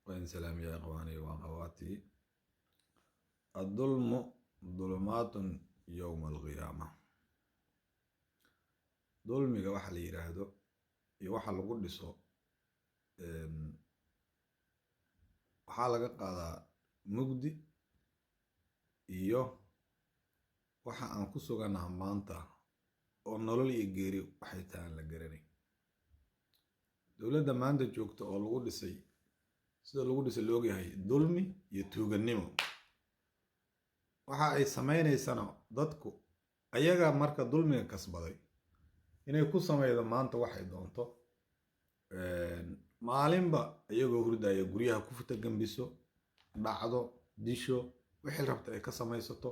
وإن سلام يا إخواني وأخواتي. الظلم ظلمات يوم القيامة. ظلمiga waxa la yiraahdo iyo waxa lagu dhiso waxa laga qaadaa mugdi iyo waxa aan ku suganahay maanta oo nolol iyo geeri waxay tahay la garanay. dowladda maanta joogta oo lagu dhisay sida lagu dhisay loo yahay dulmi iyo tuuganimo. waxa ay sameeynaysan dadku ayaga marka dulmiga kasbaday inay ku sameeydo maanta waxay doonto maalinba ayagoo hurdaya guryaha ku futa gambiso dhacdo disho wixii rabta ay ka samaysato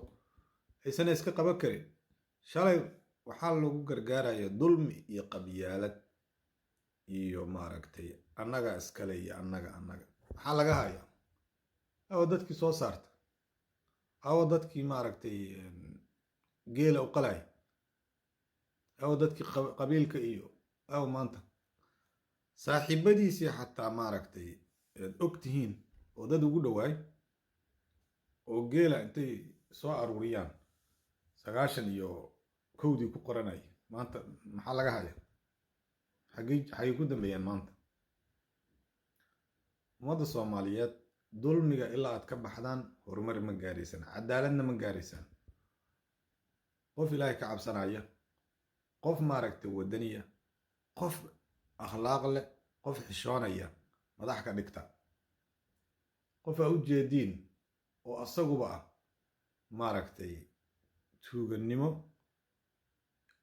aysan iska qaban karin. shalay waxaa lagu gargaaraya dulmi iyo qabyaalad iyo maaragtay annaga iskale iyo annaga maxaa laga hayaa aw dadkii soo saarta aw dadkii maaragtay geela u qalay aw dadkii qabiilka iyo aw maanta saaxiibadiisii xataa maaragtay ogtihiin oo dad ugu dhawaay oo geela intay soo aruuriyaan 91 ku qoranay maanta maxaa laga hayaa xagee ku dambeeyaan maanta. ummadda Soomaaliyeed dulmiga ilaa aad ka baxdaan horumar ma gaaraysan, cadaaladna ma gaaraysan. qof ilaahay ka cabsanaya, qof maaragtay wadaniya, qof akhlaaq leh, qof xishoonaya madax ka dhigta. qof aa u jeediin oo asaguba ah maaragtay tuuganimo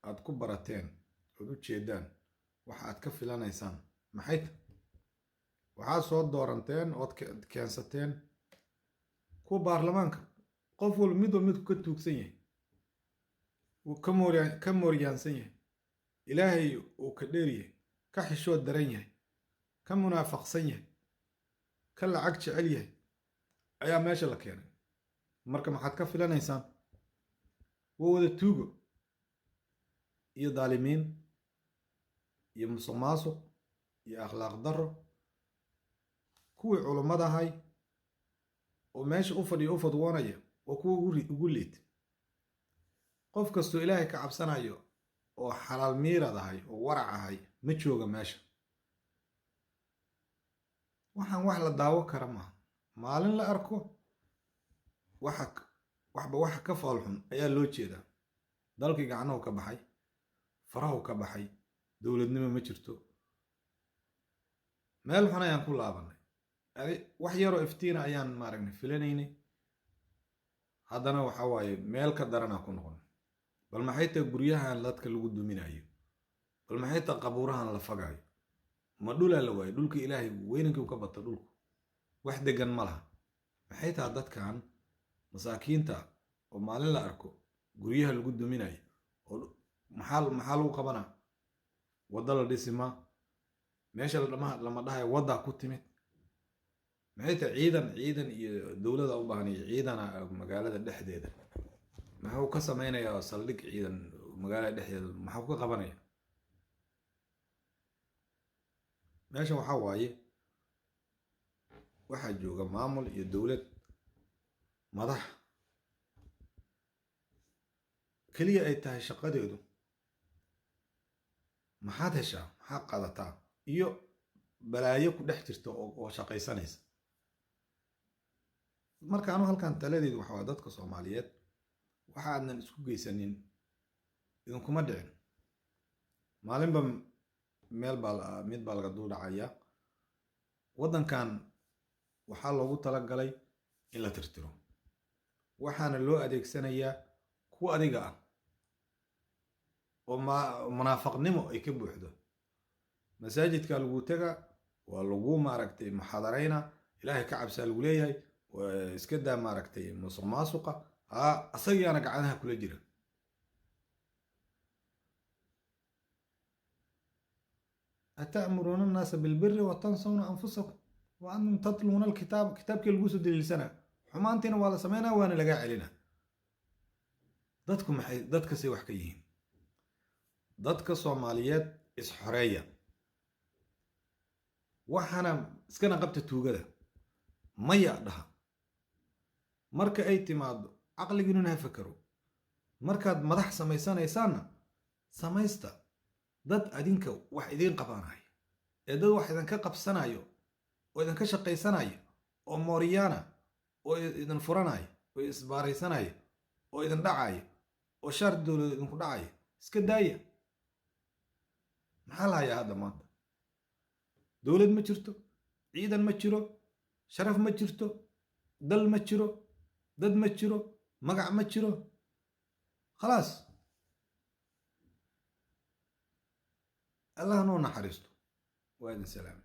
aad ku barateen oo u jeedaan waxa aad ka filanaysaan maxay tahay. waxaa soo dooranteen oo keensateen kuwa baarlamaanka qof walba mid ka tuugsan yahay uu ka mooryaansan yahay, ilaahay uu ka dheer yahay, ka xishood daran yahay, ka munaafaqsan yahay, ka lacag jecel yahay ayaa meesha la keenay. marka maxaad ka filanaysaan? waa wada tuugo iyo daalimiin iyo musuqmaasuq iyo akhlaaq darro. kuwii culummada ahay oo meesha u fadhiyo u fadwoonaya oo kuwa ugu liid. qof kastoo ilaahay ka cabsanayo oo xalaal miirad ahay oo warac ahay ma jooga meesha. waxaan wax la daawo kara maaha. maalin la arko waxa ka foolxun ayaa loo jeedaa. dalkii gacnahu ka baxay, farahu ka baxay, dowladnimo ma jirto, meel xun ayaan ku laabanay. wax yaroo iftiina ayaan maaragna filanaynay, haddana waxa waaye meel ka darana ku noqon. bal maxay tahay guryahan dadka lagu duminayo? bal maxay tahay qabuurahan la fagayo? ma dhulaa la waayo? dhulka ilaahay weynankii ka bata dhulku wax degan ma laha. maxay tahay dadkan masaakiinta oo maalin la arko guryaha lagu duminayo oo maxaa lagu qabanaa? wadda la dhisima meesha lama dhahayo waddaa ku timid. maxay tahay ciidan iyo dowladda u baahan ciidana magaalada dhexdeeda maxuu ka samaynayaa saldhig ciidan magaalada dhexdeeda maxuu ka qabanaya? meesha waxaa waaye waxaa jooga maamul iyo dowlad madax keliya ay tahay shaqadeedu maxaad heshaa, maxaad qadataa iyo balaayo ku dhex jirta oo shaqaysanaysa. marka anu halkan taladeedu waxa waa dadka Soomaaliyeed waxa aadnan isku geysanin idinkuma dhicin. maalinba mid baa laga dul dhacaya. waddankan waxaa loogu talagalay in la tirtiro, waxaana loo adeegsanayaa kuwa adiga ah oo munaafaqnimo ay ka buuxdo. masaajidka lagu taga waa lagu maaragtay muxaadarayna, ilaahay ka cabsaa lagu leeyahay, iska daa maaragtay musuqmaasuqa asagiyaana gacanaha kula jira. ata'muruuna annaasa bilbiri watansawna anfusakum wa antum tatluuna alkitaab. kitaabkii lagu soo daliilsanaa xumaantiina waa la sameynaa waana lagaa celina. dadkasay wax ka yihiin. dadka Soomaaliyeed is xoreeya waxana iskana qabta tuugada. maya dhaha. marka ay timaado caqligiinuna ha fakaro. markaad madax samaysanaysaanna samaysta dad adinka wax idiin qabanaya, ee dad wax idinka qabsanayo oo idinka shaqaysanaya oo mooriyaana oo idin furanaya oo isbaaraysanaya oo idin dhacaya oo shaar dowlad idinku dhacaya. iska daaya. maxaa la hayaa hadda maanta? dowlad ma jirto, ciidan ma jiro, sharaf ma jirto, dal ma jiro, dad ma jiro, magac ma jiro. khalaas. allah noo naxariisto. waa idin salaam.